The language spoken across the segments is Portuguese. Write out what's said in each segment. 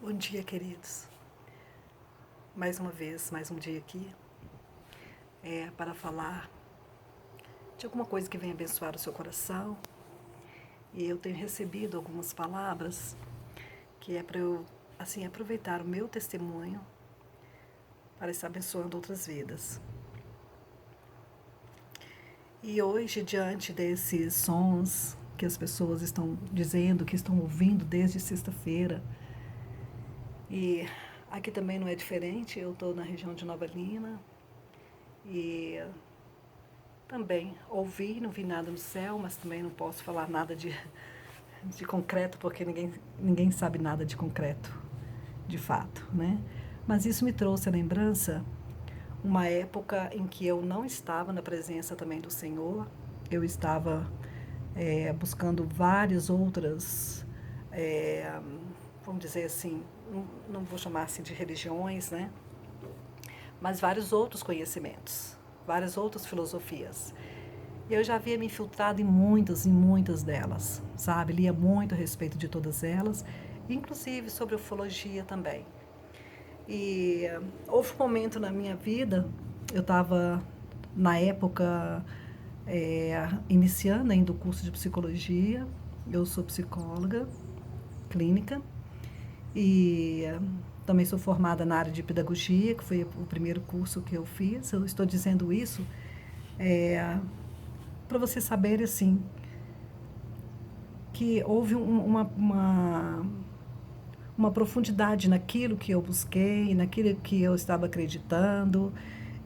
Bom dia, queridos. Mais uma vez, mais um dia aqui para falar de alguma coisa que venha abençoar o seu coração. E eu tenho recebido algumas palavras que é para eu assim aproveitar o meu testemunho para estar abençoando outras vidas. E hoje, diante desses sons que as pessoas estão dizendo, que estão ouvindo desde sexta-feira, e aqui também não é diferente, eu estou na região de Nova Lima e também ouvi, não vi nada no céu, mas também não posso falar nada de concreto, porque ninguém sabe nada de concreto, de fato, né? Mas isso me trouxe a lembrança uma época em que eu não estava na presença também do Senhor, eu estava buscando várias outras, é, vamos dizer assim, não vou chamar assim de religiões, né? Mas vários outros conhecimentos, várias outras filosofias. E eu já havia me infiltrado em muitas delas, sabe? Lia muito a respeito de todas elas, inclusive sobre ufologia também. E houve um momento na minha vida, eu estava, na época, iniciando ainda o curso de psicologia, eu sou psicóloga clínica e também sou formada na área de pedagogia, que foi o primeiro curso que eu fiz. Eu estou dizendo isso para você saber, assim, que houve uma profundidade naquilo que eu busquei, naquilo que eu estava acreditando,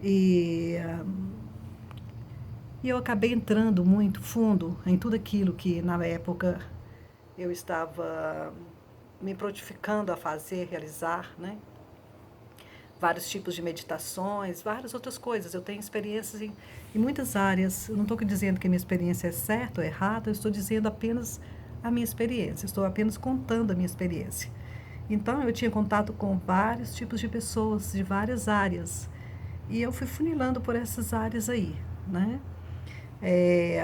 e, e eu acabei entrando muito fundo em tudo aquilo que na época eu estava me prontificando a fazer, realizar, né? Vários tipos de meditações, várias outras coisas. Eu tenho experiências em muitas áreas. Eu não estou dizendo que a minha experiência é certa ou errada, eu estou dizendo apenas a minha experiência, estou apenas contando a minha experiência. Então, eu tinha contato com vários tipos de pessoas, de várias áreas. E eu fui funilando por essas áreas aí, né?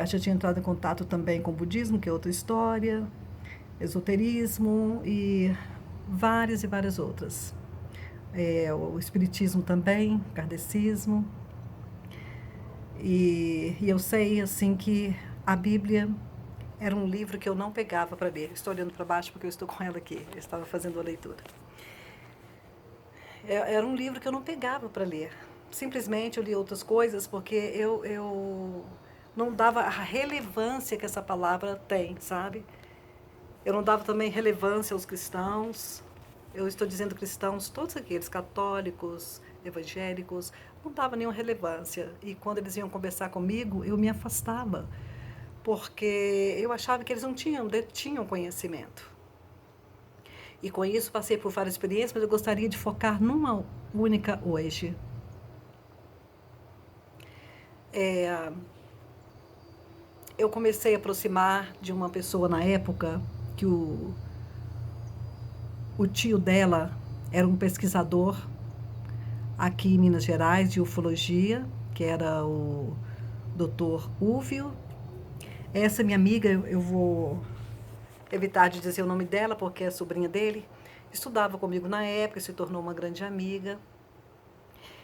Já tinha entrado em contato também com o budismo, que é outra história, esoterismo e várias outras. O espiritismo também, o kardecismo. E eu sei, assim, que a Bíblia era um livro que eu não pegava para ler. Estou olhando para baixo porque eu estou com ela aqui. Eu estava fazendo a leitura. Era um livro que eu não pegava para ler. Simplesmente eu li outras coisas porque eu não dava a relevância que essa palavra tem, sabe? Eu não dava também relevância aos cristãos. Eu estou dizendo cristãos, todos aqueles católicos, evangélicos, não dava nenhuma relevância. E quando eles iam conversar comigo, eu me afastava, porque eu achava que eles não detinham conhecimento. E com isso passei por várias experiências, mas eu gostaria de focar numa única hoje. Eu comecei a aproximar de uma pessoa na época que o tio dela era um pesquisador aqui em Minas Gerais de ufologia, que era o Dr. Úvio. Essa minha amiga, eu vou evitar de dizer o nome dela, porque é sobrinha dele, estudava comigo na época, se tornou uma grande amiga.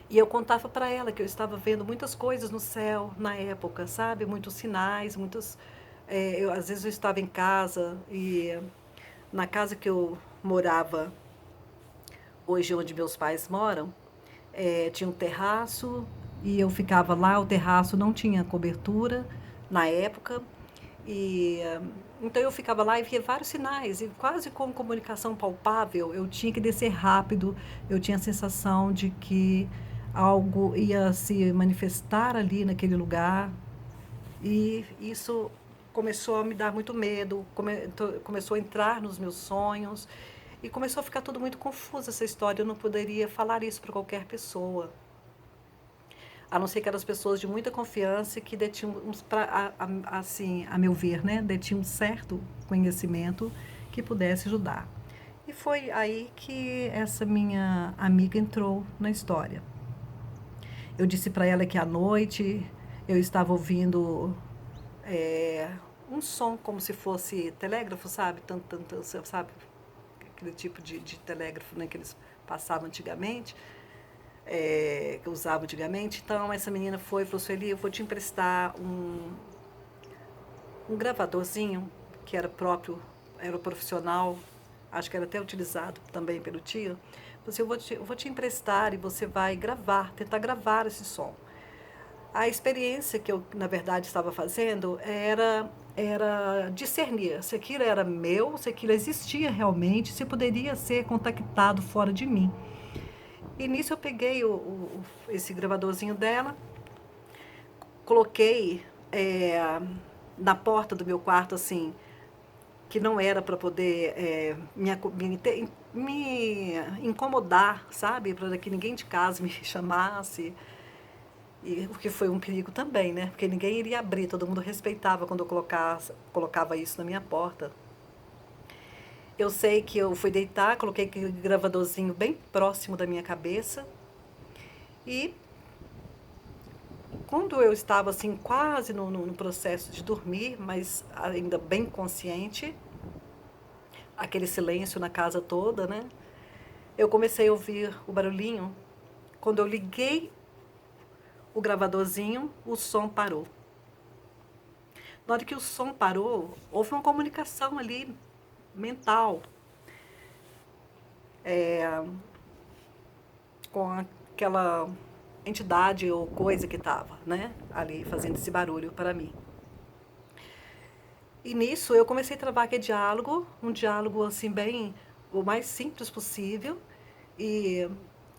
E eu contava para ela que eu estava vendo muitas coisas no céu na época, sabe? Muitos sinais, muitos. Às vezes eu estava em casa e na casa que eu morava, hoje onde meus pais moram, tinha um terraço e eu ficava lá. O terraço não tinha cobertura na época e então eu ficava lá e via vários sinais e quase com comunicação palpável. Eu tinha que descer rápido. Eu tinha a sensação de que algo ia se manifestar ali naquele lugar e isso começou a me dar muito medo, começou a entrar nos meus sonhos e começou a ficar tudo muito confuso essa história. Eu não poderia falar isso para qualquer pessoa, a não ser aquelas pessoas de muita confiança que detinham, assim, a meu ver, né, detinham um certo conhecimento que pudesse ajudar. E foi aí que essa minha amiga entrou na história. Eu disse para ela que à noite eu estava ouvindo um som como se fosse telégrafo, sabe? Sabe? aquele tipo de telégrafo, né, que eles passavam antigamente, que eu usava antigamente. Então, essa menina foi e falou, Sueli, eu vou te emprestar um gravadorzinho, que era próprio, era o profissional, acho que era até utilizado também pelo tio. Você, eu vou te emprestar e você vai gravar, tentar gravar esse som. A experiência que eu, na verdade, estava fazendo era discernir se aquilo era meu, se aquilo existia realmente, se poderia ser contactado fora de mim. E nisso eu peguei esse gravadorzinho dela, coloquei na porta do meu quarto, assim, que não era para poder me incomodar, sabe? Para que ninguém de casa me chamasse. E o que foi um perigo também, né? Porque ninguém iria abrir, todo mundo respeitava quando eu colocava isso na minha porta. Eu sei que eu fui deitar, coloquei aquele gravadorzinho bem próximo da minha cabeça e quando eu estava assim quase no processo de dormir, mas ainda bem consciente, aquele silêncio na casa toda, né? Eu comecei a ouvir o barulhinho. Quando eu liguei o gravadorzinho, o som parou. Na hora que o som parou, houve uma comunicação ali mental com aquela entidade ou coisa que estava, né, ali fazendo esse barulho para mim. E nisso eu comecei a travar aquele diálogo, um diálogo assim bem, o mais simples possível, e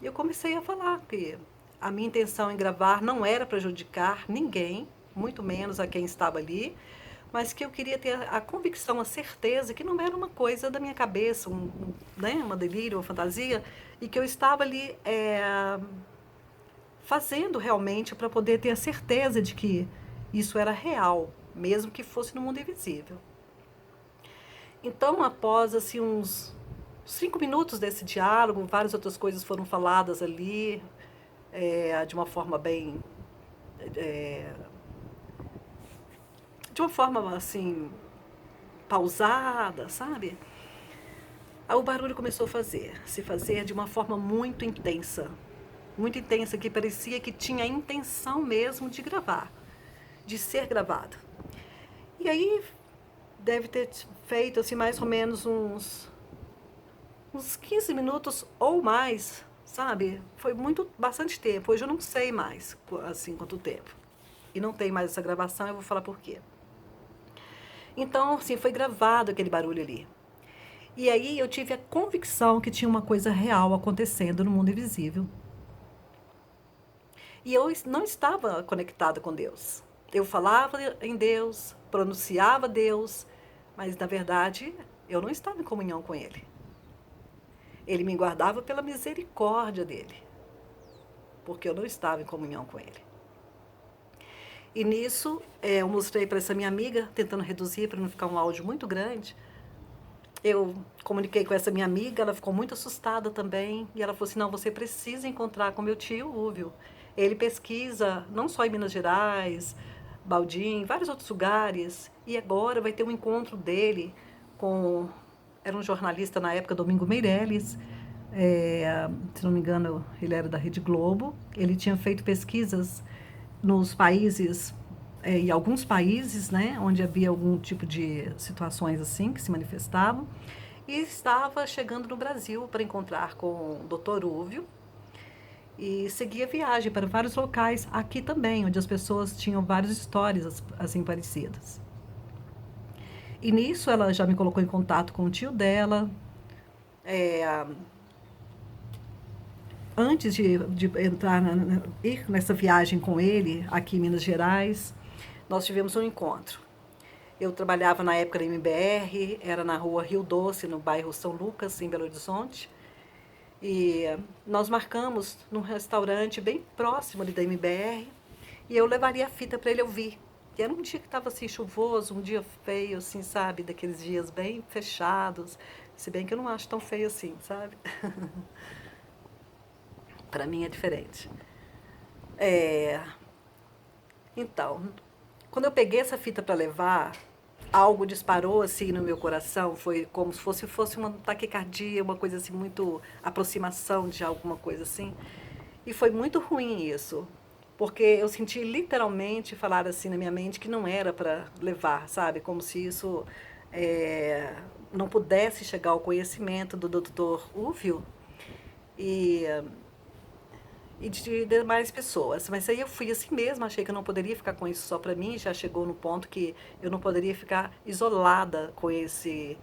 eu comecei a falar que a minha intenção em gravar não era prejudicar ninguém, muito menos a quem estava ali, mas que eu queria ter a convicção, a certeza que não era uma coisa da minha cabeça, né, uma delírio, uma fantasia, e que eu estava ali fazendo realmente para poder ter a certeza de que isso era real, mesmo que fosse no mundo invisível. Então, após assim uns 5 minutos desse diálogo, várias outras coisas foram faladas ali, de uma forma bem, de uma forma assim pausada, sabe? Aí o barulho começou a se fazer de uma forma muito intensa, que parecia que tinha a intenção mesmo de gravar, de ser gravado. E aí deve ter feito assim mais ou menos uns 15 minutos ou mais, sabe? Foi bastante tempo. Hoje eu não sei mais assim quanto tempo. E não tem mais essa gravação, eu vou falar por quê. Então, assim, foi gravado aquele barulho ali. E aí eu tive a convicção que tinha uma coisa real acontecendo no mundo invisível. E eu não estava conectada com Deus. Eu falava em Deus, pronunciava Deus, mas na verdade eu não estava em comunhão com Ele. Ele me guardava pela misericórdia dele, porque eu não estava em comunhão com Ele. E nisso eu mostrei para essa minha amiga, tentando reduzir para não ficar um áudio muito grande. Eu comuniquei com essa minha amiga, ela ficou muito assustada também, e ela falou assim, não, você precisa encontrar com meu tio Úvio. Ele pesquisa não só em Minas Gerais, Baldim, vários outros lugares, e agora vai ter um encontro dele com, era um jornalista na época, Domingo Meirelles, se não me engano, ele era da Rede Globo, ele tinha feito pesquisas nos países, em alguns países, né, onde havia algum tipo de situações assim que se manifestavam, e estava chegando no Brasil para encontrar com o Dr. Úvio e seguir a viagem para vários locais aqui também, onde as pessoas tinham várias histórias assim parecidas. E nisso ela já me colocou em contato com o tio dela. Antes de entrar ir nessa viagem com ele aqui em Minas Gerais, nós tivemos um encontro. Eu trabalhava na época na MBR, era na rua Rio Doce, no bairro São Lucas, em Belo Horizonte. E nós marcamos num restaurante bem próximo ali da MBR, e eu levaria a fita para ele ouvir. E era um dia que estava assim chuvoso, um dia feio, assim, sabe? Daqueles dias bem fechados. Se bem que eu não acho tão feio assim, sabe? Para mim é diferente. Então, quando eu peguei essa fita para levar, algo disparou assim no meu coração, foi como se fosse uma taquicardia, uma coisa assim, muito aproximação de alguma coisa assim. E foi muito ruim isso, porque eu senti literalmente falar assim na minha mente que não era para levar, sabe? Como se isso não pudesse chegar ao conhecimento do doutor Uvio e, e de demais pessoas. Mas aí eu fui assim mesmo, achei que eu não poderia ficar com isso só para mim, já chegou no ponto que eu não poderia ficar isolada com esse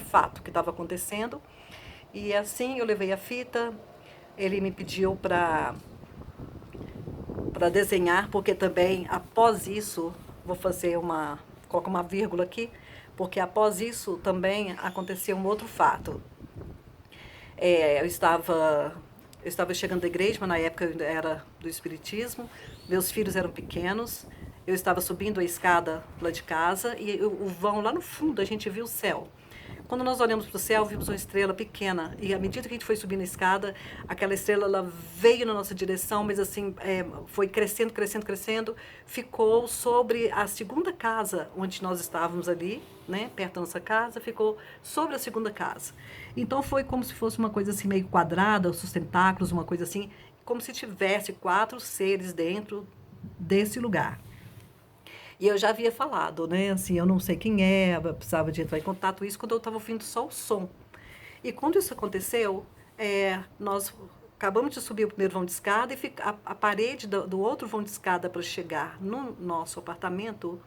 fato que estava acontecendo. E assim eu levei a fita, ele me pediu para desenhar, porque também após isso, vou fazer colocar uma vírgula aqui, porque após isso também aconteceu um outro fato. Eu estava chegando da igreja, mas na época eu ainda era do espiritismo, meus filhos eram pequenos, eu estava subindo a escada lá de casa e o vão lá no fundo a gente viu o céu. Quando nós olhamos para o céu, vimos uma estrela pequena. E à medida que a gente foi subindo a escada, aquela estrela ela veio na nossa direção, mas assim, foi crescendo, crescendo, crescendo. Ficou sobre a segunda casa onde nós estávamos ali, né, perto da nossa casa, ficou sobre a segunda casa. Então foi como se fosse uma coisa assim meio quadrada, os tentáculos, uma coisa assim, como se tivesse 4 seres dentro desse lugar. E eu já havia falado, né? Assim, eu não sei quem é, eu precisava de entrar em contato, isso quando eu estava ouvindo só o som. E quando isso aconteceu, nós acabamos de subir o primeiro vão de escada e a parede do outro vão de escada para chegar no nosso apartamento,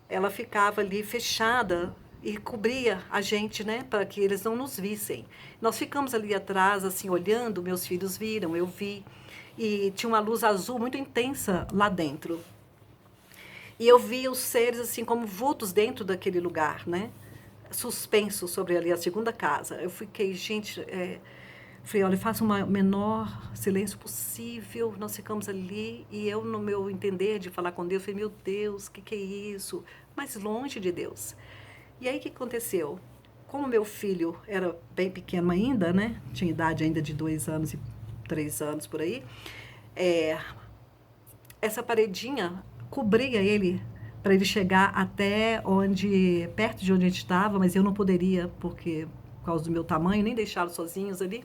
ela ficava ali fechada e cobria a gente, né, para que eles não nos vissem. Nós ficamos ali atrás, assim, olhando, meus filhos viram, eu vi, e tinha uma luz azul muito intensa lá dentro. E eu vi os seres assim como vultos dentro daquele lugar, né? Suspensos sobre ali a segunda casa. Eu fiquei, gente, falei, olha, faça o menor silêncio possível. Nós ficamos ali e eu, no meu entender de falar com Deus, falei, meu Deus, o que é isso? Mas longe de Deus. E aí o que aconteceu? Como meu filho era bem pequeno ainda, né? Tinha idade ainda de 2 anos e 3 anos por aí. É, essa paredinha cobria ele para ele chegar até perto de onde a gente estava, mas eu não poderia, porque por causa do meu tamanho, nem deixá-los sozinhos ali.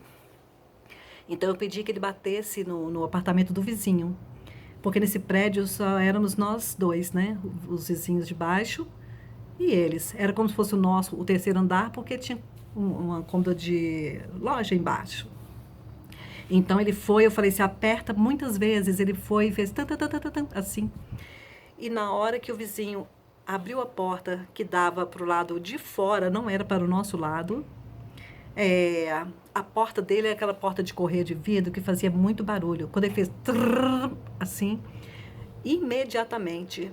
Então eu pedi que ele batesse no apartamento do vizinho, porque nesse prédio só éramos nós dois, né? Os vizinhos de baixo e eles. Era como se fosse o terceiro andar, porque tinha uma cômoda de loja embaixo. Então ele foi, eu falei, se aperta muitas vezes, ele foi e fez tan, tan, tan, tan, tan, assim. E na hora que o vizinho abriu a porta que dava para o lado de fora, não era para o nosso lado, a porta dele é aquela porta de correr de vidro que fazia muito barulho. Quando ele fez trrr, assim, imediatamente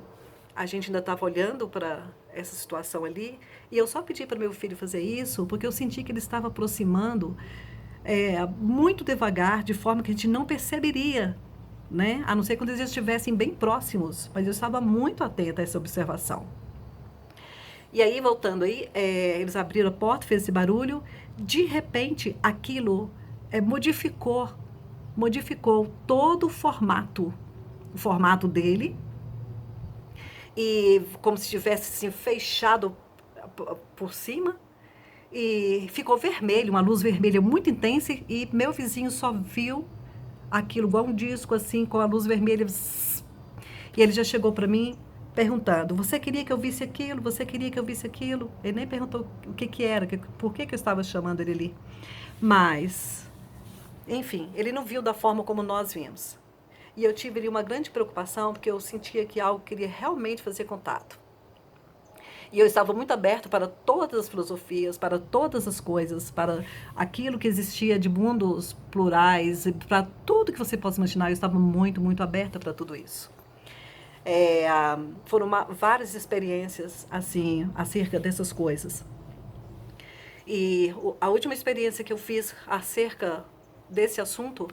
a gente ainda estava olhando para essa situação ali, e eu só pedi para meu filho fazer isso porque eu senti que ele estava aproximando muito devagar, de forma que a gente não perceberia, né? A não ser quando eles estivessem bem próximos, mas eu estava muito atenta a essa observação. E aí, voltando aí, eles abriram a porta, fez esse barulho, de repente, aquilo modificou todo o formato dele, e como se tivesse assim, fechado por cima, e ficou vermelho, uma luz vermelha muito intensa, e meu vizinho só viu aquilo igual um disco assim, com a luz vermelha. E ele já chegou para mim perguntando, você queria que eu visse aquilo? Você queria que eu visse aquilo? Ele nem perguntou o que era, por que eu estava chamando ele ali. Mas, enfim, ele não viu da forma como nós vimos. E eu tive ali uma grande preocupação, porque eu sentia que algo queria realmente fazer contato. E eu estava muito aberto para todas as filosofias, para todas as coisas, para aquilo que existia de mundos plurais, para tudo que você possa imaginar. Eu estava muito, muito aberta para tudo isso. Foram várias experiências assim acerca dessas coisas. E a última experiência que eu fiz acerca desse assunto,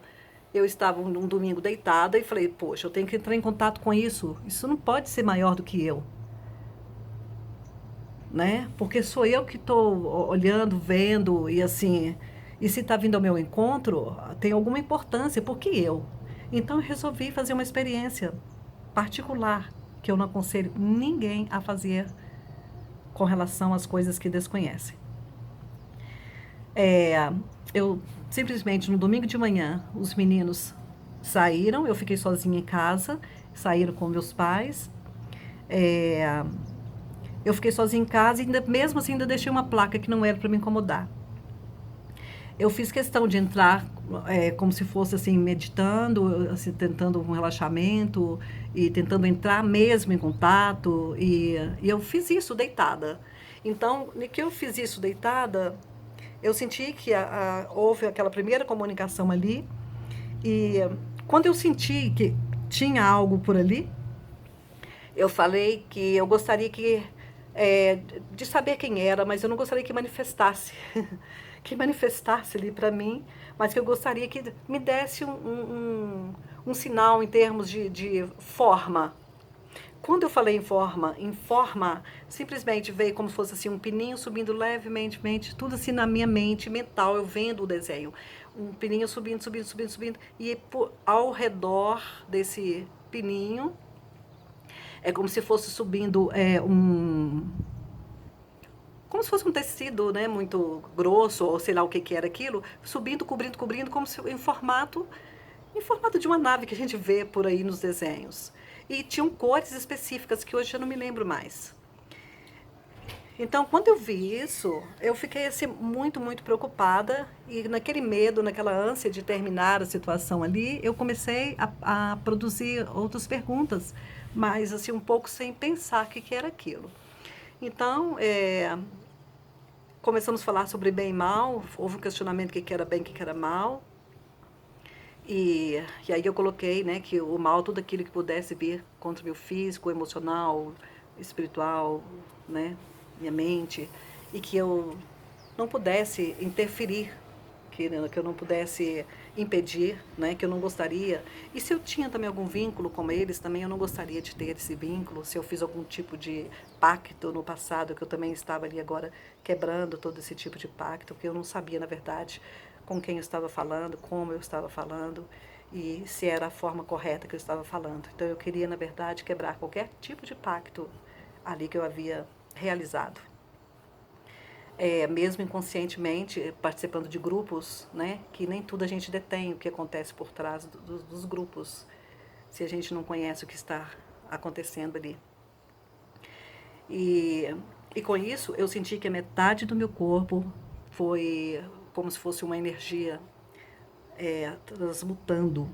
eu estava num domingo deitada e falei, poxa, eu tenho que entrar em contato com isso. Isso não pode ser maior do que eu. Né? Porque sou eu que estou olhando, vendo, e assim, e se está vindo ao meu encontro, tem alguma importância, porque eu. Então eu resolvi fazer uma experiência particular, que eu não aconselho ninguém a fazer com relação às coisas que desconhecem. Eu simplesmente, no domingo de manhã, os meninos saíram, eu fiquei sozinha em casa, saíram com meus pais. É, eu fiquei sozinha em casa e mesmo assim ainda deixei uma placa que não era para me incomodar. Eu fiz questão de entrar como se fosse assim, meditando, assim, tentando um relaxamento e tentando entrar mesmo em contato. E eu fiz isso deitada. Então, no que eu fiz isso deitada, eu senti que houve aquela primeira comunicação ali. E quando eu senti que tinha algo por ali, eu falei que eu gostaria é, de saber quem era, mas eu não gostaria que manifestasse, que manifestasse ali para mim, mas que eu gostaria que me desse um sinal em termos de forma. Quando eu falei em forma, simplesmente veio como se fosse assim um pininho subindo levemente, tudo assim na minha mente mental, eu vendo o desenho. Um pininho subindo, e ao redor desse pininho, é como se fosse subindo como se fosse um tecido, né, muito grosso, ou sei lá o que que era aquilo, subindo, cobrindo, como se em formato de uma nave que a gente vê por aí nos desenhos. E tinham cores específicas que hoje eu não me lembro mais. Então, quando eu vi isso, eu fiquei assim muito preocupada e naquele medo, naquela ânsia de terminar a situação ali, eu comecei a produzir outras perguntas, mas assim um pouco sem pensar o que que era aquilo. Então, começamos a falar sobre bem e mal, houve um questionamento do que era bem, o que era mal. E aí eu coloquei, né, que o mal, tudo aquilo que pudesse vir contra o meu físico, emocional, espiritual, né, minha mente, e que eu não pudesse interferir, que eu não pudesse impedir, né, que eu não gostaria. E se eu tinha também algum vínculo com eles, também eu não gostaria de ter esse vínculo, se eu fiz algum tipo de pacto no passado, que eu também estava ali agora quebrando todo esse tipo de pacto, porque eu não sabia, na verdade, com quem eu estava falando, como eu estava falando e se era a forma correta que eu estava falando. Então eu queria, na verdade, quebrar qualquer tipo de pacto ali que eu havia realizado. Mesmo inconscientemente, participando de grupos, né, que nem tudo a gente detém o que acontece por trás dos grupos, se a gente não conhece o que está acontecendo ali. E, e com isso, eu senti que a metade do meu corpo foi como se fosse uma energia transmutando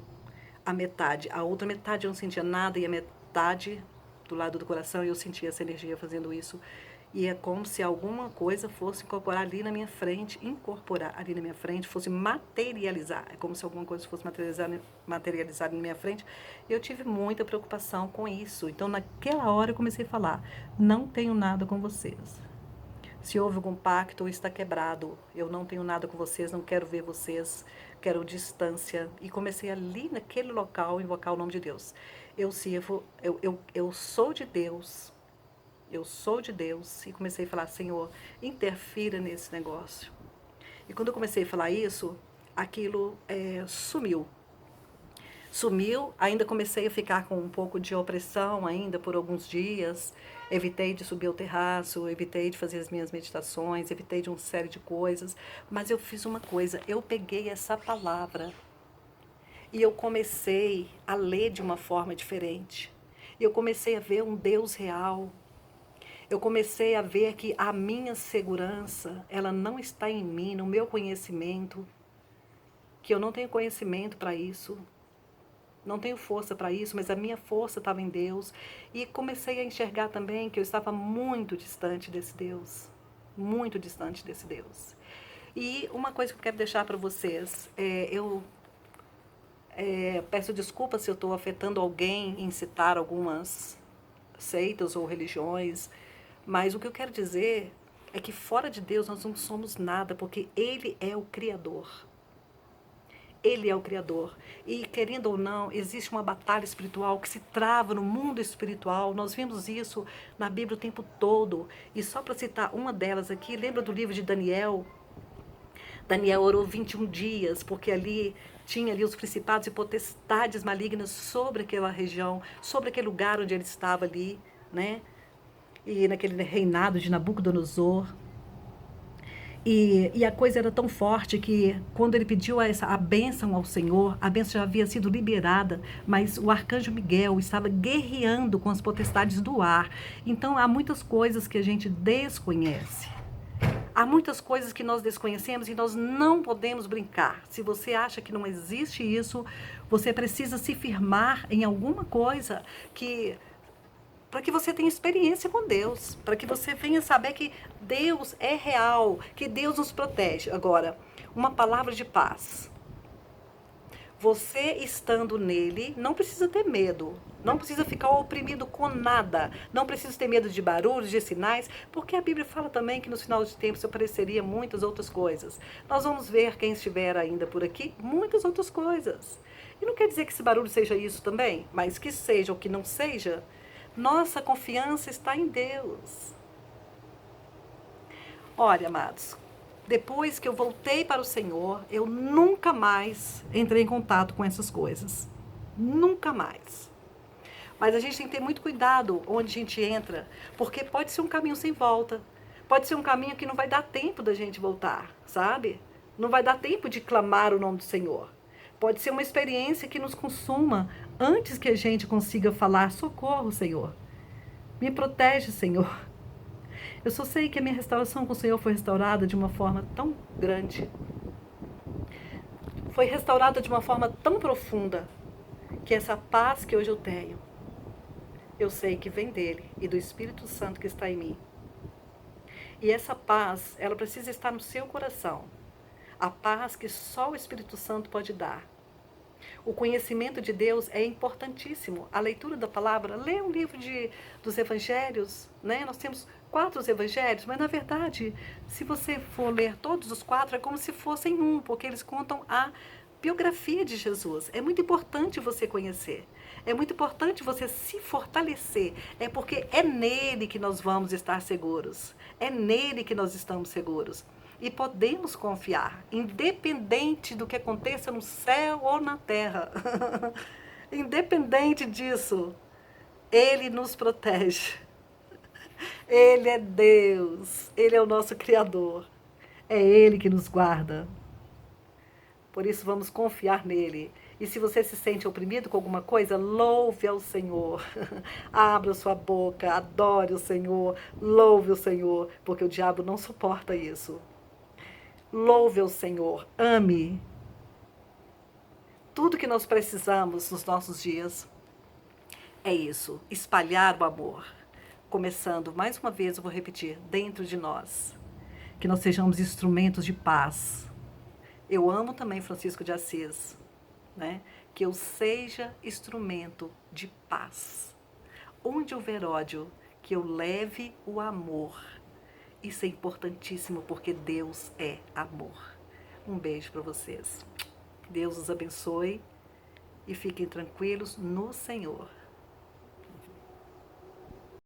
a metade. A outra metade eu não sentia nada e a metade do lado do coração eu sentia essa energia fazendo isso. E é como se alguma coisa fosse incorporar ali na minha frente, fosse materializar. É como se alguma coisa fosse materializar na minha frente. E eu tive muita preocupação com isso. Então, naquela hora eu comecei a falar, não tenho nada com vocês. Se houve algum pacto, está quebrado. Eu não tenho nada com vocês, não quero ver vocês, quero distância. E comecei ali, naquele local, invocar o nome de Deus. Eu sirvo, eu sou de Deus. Eu sou de Deus. E comecei a falar, Senhor, interfira nesse negócio. E quando eu comecei a falar isso, aquilo sumiu. Sumiu, ainda comecei a ficar com um pouco de opressão ainda por alguns dias, evitei de subir ao terraço, evitei de fazer as minhas meditações, evitei de uma série de coisas, mas eu fiz uma coisa, eu peguei essa palavra e eu comecei a ler de uma forma diferente. Eu comecei a ver um Deus real. Eu comecei a ver que a minha segurança, ela não está em mim, no meu conhecimento, que eu não tenho conhecimento para isso. Não tenho força para isso, mas a minha força estava em Deus. E comecei a enxergar também que eu estava muito distante desse Deus. Muito distante desse Deus. E uma coisa que eu quero deixar para vocês, eu peço desculpas se eu estou afetando alguém em citar algumas seitas ou religiões, mas o que eu quero dizer é que fora de Deus nós não somos nada, porque Ele é o Criador. Ele é o Criador. E, querendo ou não, existe uma batalha espiritual que se trava no mundo espiritual. Nós vimos isso na Bíblia o tempo todo. E só para citar uma delas aqui, lembra do livro de Daniel? Daniel orou 21 dias, porque ali tinha ali os principados e potestades malignas sobre aquela região, sobre aquele lugar onde ele estava ali, né? e naquele reinado de Nabucodonosor. E a coisa era tão forte que quando ele pediu a bênção ao Senhor, a bênção já havia sido liberada, mas o arcanjo Miguel estava guerreando com as potestades do ar. Então há muitas coisas que a gente desconhece. Há muitas coisas que nós desconhecemos e nós não podemos brincar. Se você acha que não existe isso, você precisa se firmar em alguma coisa que para que você tenha experiência com Deus, para que você venha saber que Deus é real, que Deus nos protege. Agora, uma palavra de paz. Você estando nele, não precisa ter medo, não precisa ficar oprimido com nada, não precisa ter medo de barulhos, de sinais, porque a Bíblia fala também que no final de tempos apareceria muitas outras coisas. Nós vamos ver, quem estiver ainda por aqui, muitas outras coisas. E não quer dizer que esse barulho seja isso também, mas que seja ou que não seja, nossa confiança está em Deus. Olha, amados, depois que eu voltei para o Senhor, eu nunca mais entrei em contato com essas coisas. Nunca mais. Mas a gente tem que ter muito cuidado onde a gente entra, porque pode ser um caminho sem volta. Pode ser um caminho que não vai dar tempo da gente voltar, sabe? Não vai dar tempo de clamar o nome do Senhor. Pode ser uma experiência que nos consuma antes que a gente consiga falar: socorro, Senhor. Me protege, Senhor. Eu só sei que a minha restauração com o Senhor foi restaurada de uma forma tão grande. Foi restaurada de uma forma tão profunda que essa paz que hoje eu tenho, eu sei que vem dele e do Espírito Santo que está em mim. E essa paz, ela precisa estar no seu coração. A paz que só o Espírito Santo pode dar. O conhecimento de Deus é importantíssimo. A leitura da palavra, lê um livro dos evangelhos, né? Nós temos 4 evangelhos, mas na verdade, se você for ler todos os 4, é como se fossem um, porque eles contam a biografia de Jesus. É muito importante você conhecer. É muito importante você se fortalecer. É porque é nele que nós vamos estar seguros. É nele que nós estamos seguros. E podemos confiar, independente do que aconteça no céu ou na terra. Independente disso, ele nos protege. Ele é Deus, ele é o nosso Criador. É ele que nos guarda. Por isso vamos confiar nele. E se você se sente oprimido com alguma coisa, louve ao Senhor. Abra sua boca, adore o Senhor, louve o Senhor, porque o diabo não suporta isso. Louve ao Senhor, ame. Tudo que nós precisamos nos nossos dias é isso, espalhar o amor. Começando, mais uma vez eu vou repetir, dentro de nós. Que nós sejamos instrumentos de paz. Eu amo também Francisco de Assis, né? Que eu seja instrumento de paz. Onde houver ódio, que eu leve o amor. Isso é importantíssimo porque Deus é amor. Um beijo para vocês. Deus os abençoe e fiquem tranquilos no Senhor.